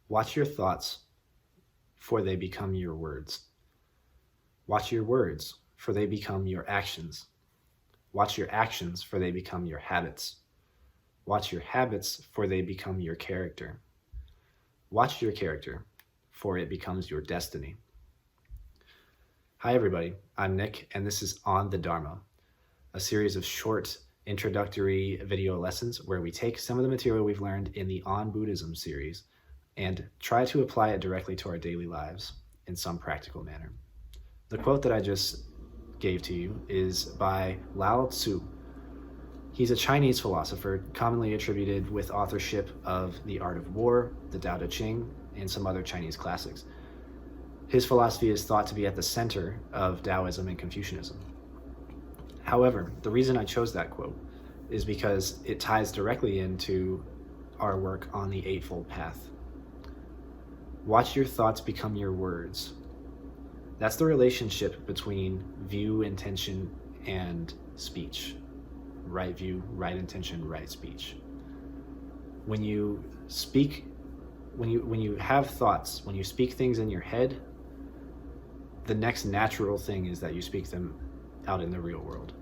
Watch your thoughts, for they become your words. Watch your words, for they become your actions. Watch your actions, for they become your habits. Watch your habits, for they become your character. Watch your character, for it becomes your destiny. Hi, everybody. I'm Nick, and this is On the Dharma, a series of short introductory video lessons where we take some of the material we've learned in the On Buddhism series and try to apply it directly to our daily lives in some practical manner. The quote that I just gave to you is by Lao Tzu. He's a Chinese philosopher commonly attributed with authorship of The Art of War, the Tao Te Ching, and some other Chinese classics. His philosophy is thought to be at the center of Taoism and Confucianism. However, the reason I chose that quote is because it ties directly into our work on the Eightfold Path. Watch your thoughts become your words. That's the relationship between view, intention, and speech. Right view, right intention, right speech. When you speak, when you have thoughts, when you speak things in your head, the next natural thing is that you speak them out in the real world.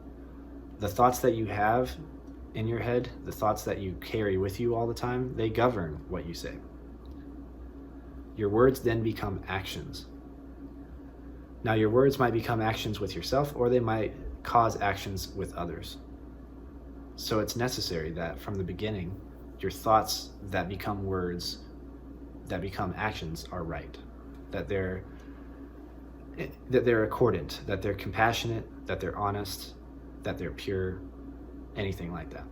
The thoughts that you have in your head, the thoughts that you carry with you all the time, they govern what you say. Your words then become actions. Now, your words might become actions with yourself, or they might cause actions with others. So it's necessary that from the beginning, your thoughts that become words, that become actions, are right. That they're accordant, that they're compassionate, that they're honest, that they're pure, anything like that.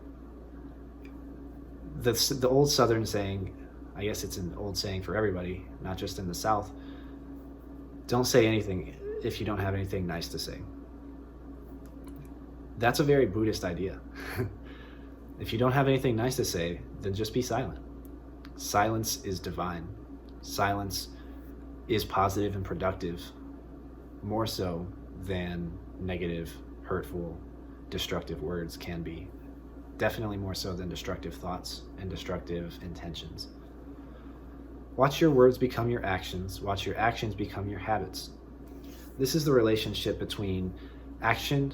The old Southern saying, I guess it's an old saying for everybody, not just in the South, don't say anything if you don't have anything nice to say. That's a very Buddhist idea. If you don't have anything nice to say, then just be silent. Silence is divine. Silence is positive and productive, more so than negative, hurtful, destructive words can be. Definitely more so than destructive thoughts and destructive intentions. Watch your words become your actions. Watch your actions become your habits. This is the relationship between action,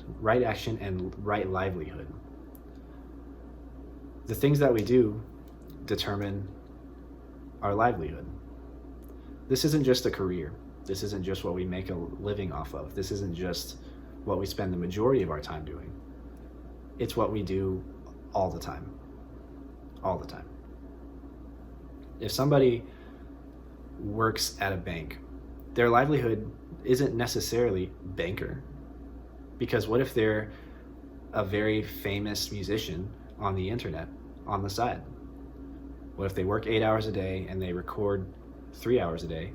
and right livelihood. The things that we do determine our livelihood. This isn't just a career. This isn't just what we make a living off of. This isn't just what we spend the majority of our time doing. It's what we do all the time. All the time. If somebody works at a bank, their livelihood isn't necessarily banker. Because what if they're a very famous musician on the internet on the side? What if they work 8 hours a day and they record 3 hours a day?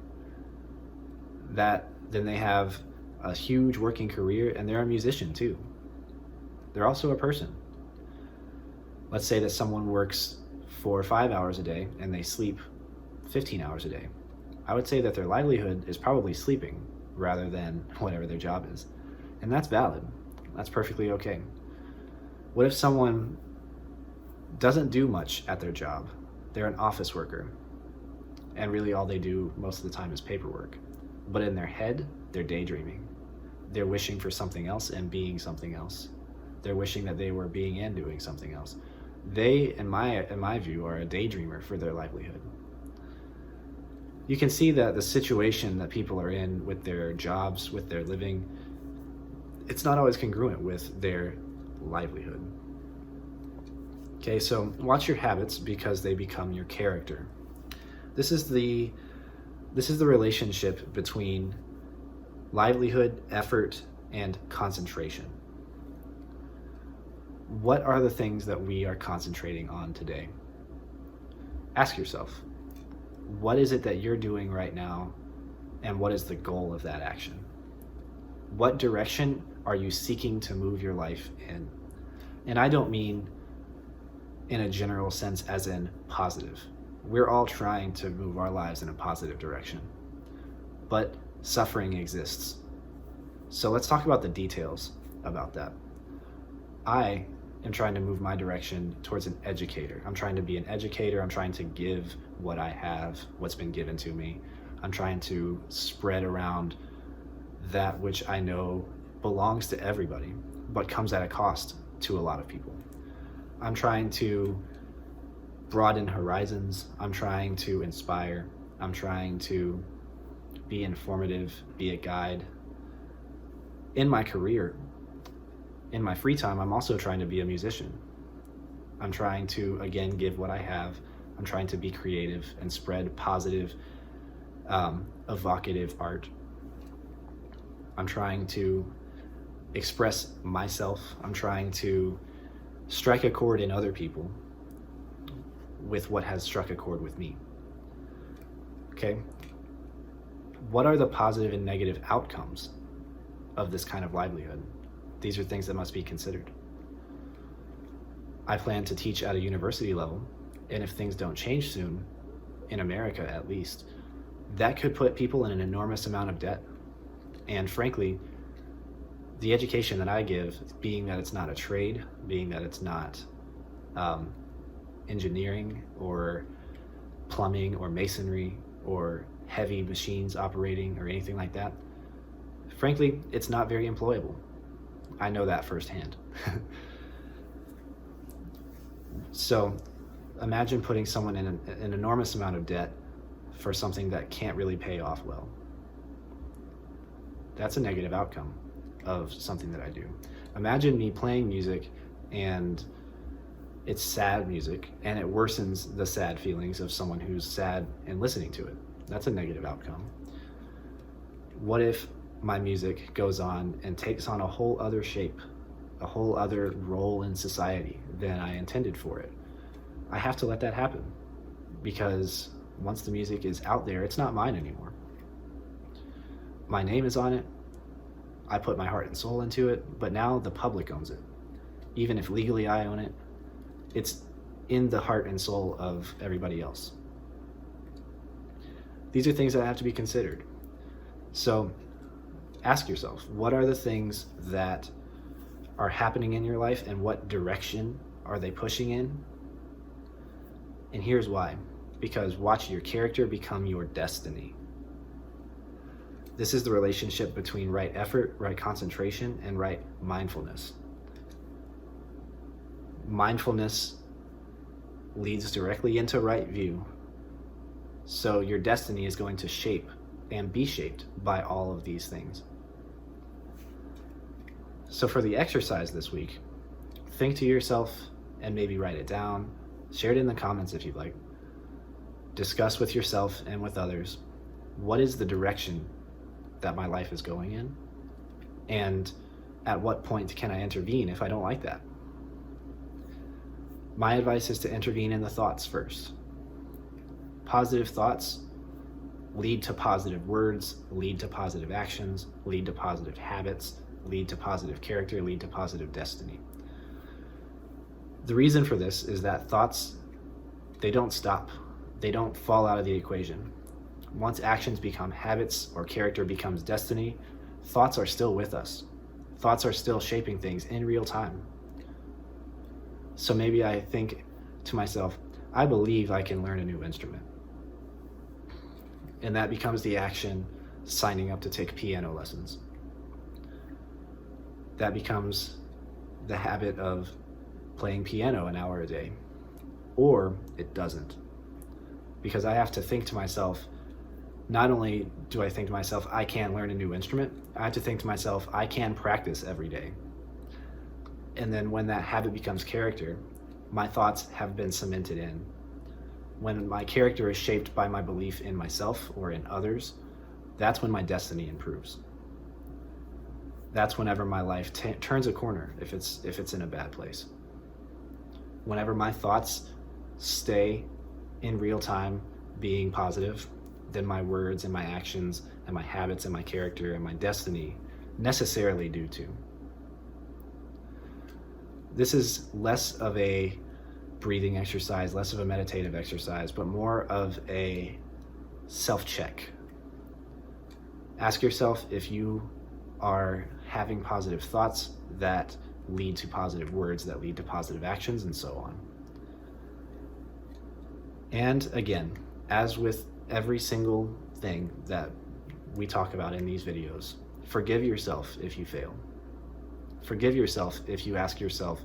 Then they have a huge working career and they're a musician too. They're also a person. Let's say that someone works 4 or 5 hours a day and they sleep 15 hours a day. I would say that their livelihood is probably sleeping rather than whatever their job is. And that's valid. That's perfectly okay. What if someone doesn't do much at their job? They're an office worker, and really all they do most of the time is paperwork. But in their head, they're daydreaming. They're wishing for something else and being something else. They're wishing that they were being and doing something else. They, in my view, are a daydreamer for their livelihood. You can see that the situation that people are in with their jobs, with their living, it's not always congruent with their livelihood. Okay, so watch your habits because they become your character. This is the relationship between livelihood, effort, and concentration. What are the things that we are concentrating on today? Ask yourself, what is it that you're doing right now, and what is the goal of that action? What direction are you seeking to move your life in? And I don't mean in a general sense as in positive. We're all trying to move our lives in a positive direction, but suffering exists. So let's talk about the details about that. I am trying to move my direction towards an educator. I'm trying to be an educator. I'm trying to give what I have, what's been given to me. I'm trying to spread around that which I know belongs to everybody, but comes at a cost to a lot of people. I'm trying to broaden horizons. I'm trying to inspire. I'm trying to be informative, be a guide. In my career, in my free time, I'm also trying to be a musician. I'm trying to, again, give what I have. I'm trying to be creative and spread positive, evocative art. I'm trying to express myself. I'm trying to strike a chord in other people with what has struck a chord with me. Okay? What are the positive and negative outcomes of this kind of livelihood? These are things that must be considered. I plan to teach at a university level, and if things don't change soon, in America at least, that could put people in an enormous amount of debt. And frankly, the education that I give, being that it's not a trade, being that it's not engineering or plumbing or masonry or heavy machines operating or anything like that, frankly, it's not very employable. I know that firsthand. So imagine putting someone in an enormous amount of debt for something that can't really pay off well. That's a negative outcome of something that I do. Imagine me playing music and it's sad music and it worsens the sad feelings of someone who's sad and listening to it. That's a negative outcome. What if my music goes on and takes on a whole other shape, a whole other role in society than I intended for it? I have to let that happen, because once the music is out there, it's not mine anymore. My name is on it. I put my heart and soul into it, but now the public owns it. Even if legally I own it, it's in the heart and soul of everybody else. These are things that have to be considered. So ask yourself, what are the things that are happening in your life and what direction are they pushing in? And here's why. Because watch your character become your destiny. This is the relationship between right effort, right concentration, and right mindfulness. Mindfulness leads directly into right view. So your destiny is going to shape and be shaped by all of these things. So for the exercise this week, think to yourself and maybe write it down. Share it in the comments if you'd like. Discuss with yourself and with others, what is the direction that my life is going in? And at what point can I intervene if I don't like that? My advice is to intervene in the thoughts first. Positive thoughts lead to positive words, lead to positive actions, lead to positive habits, lead to positive character, lead to positive destiny. The reason for this is that thoughts, they don't stop. They don't fall out of the equation. Once actions become habits or character becomes destiny, thoughts are still with us. Thoughts are still shaping things in real time. So maybe I think to myself, I believe I can learn a new instrument. And that becomes the action, signing up to take piano lessons. That becomes the habit of playing piano an hour a day. Or it doesn't. Because I have to think to myself, not only do I think to myself, I can learn a new instrument, I have to think to myself, I can practice every day. And then when that habit becomes character, my thoughts have been cemented in. When my character is shaped by my belief in myself or in others, that's when my destiny improves. That's whenever my life turns a corner if it's in a bad place. Whenever my thoughts stay in real time being positive, then my words and my actions and my habits and my character and my destiny necessarily do too. This is less of a breathing exercise, less of a meditative exercise, but more of a self-check. Ask yourself if you are having positive thoughts that lead to positive words, that lead to positive actions, and so on. And again, As with every single thing that we talk about in these videos, forgive yourself if you fail. Forgive yourself if you ask yourself,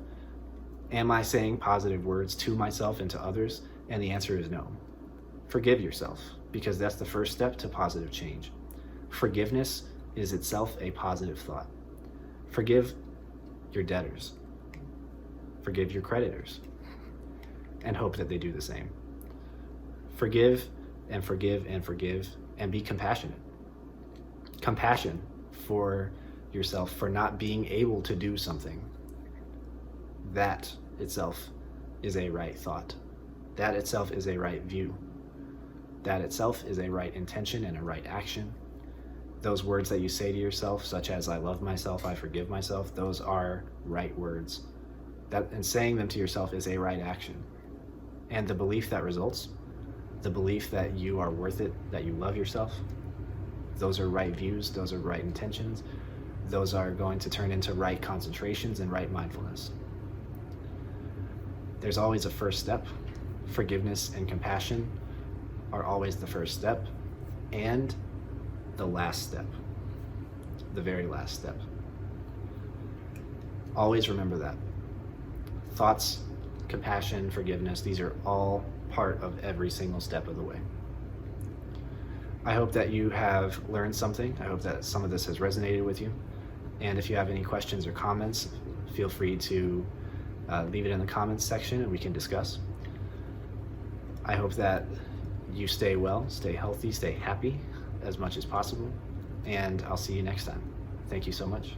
am I saying positive words to myself and to others? And the answer is no. Forgive yourself, because that's the first step to positive change. Forgiveness is itself a positive thought. Forgive your debtors. Forgive your creditors, and hope that they do the same. Forgive and forgive and forgive, and be compassionate. Compassion for yourself for not being able to do something. That itself is a right thought. That itself is a right view. That itself is a right intention and a right action. Those words that you say to yourself, such as I love myself, I forgive myself, those are right words. And saying them to yourself is a right action. And the belief that results, the belief that you are worth it, that you love yourself, those are right views, those are right intentions, those are going to turn into right concentrations and right mindfulness. There's always a first step. Forgiveness and compassion are always the first step, and the last step, the very last step. Always remember that. Thoughts, compassion, forgiveness, these are all part of every single step of the way. I hope that you have learned something. I hope that some of this has resonated with you. And if you have any questions or comments, feel free to leave it in the comments section and we can discuss. I hope that you stay well, stay healthy, stay happy as much as possible. And I'll see you next time. Thank you so much.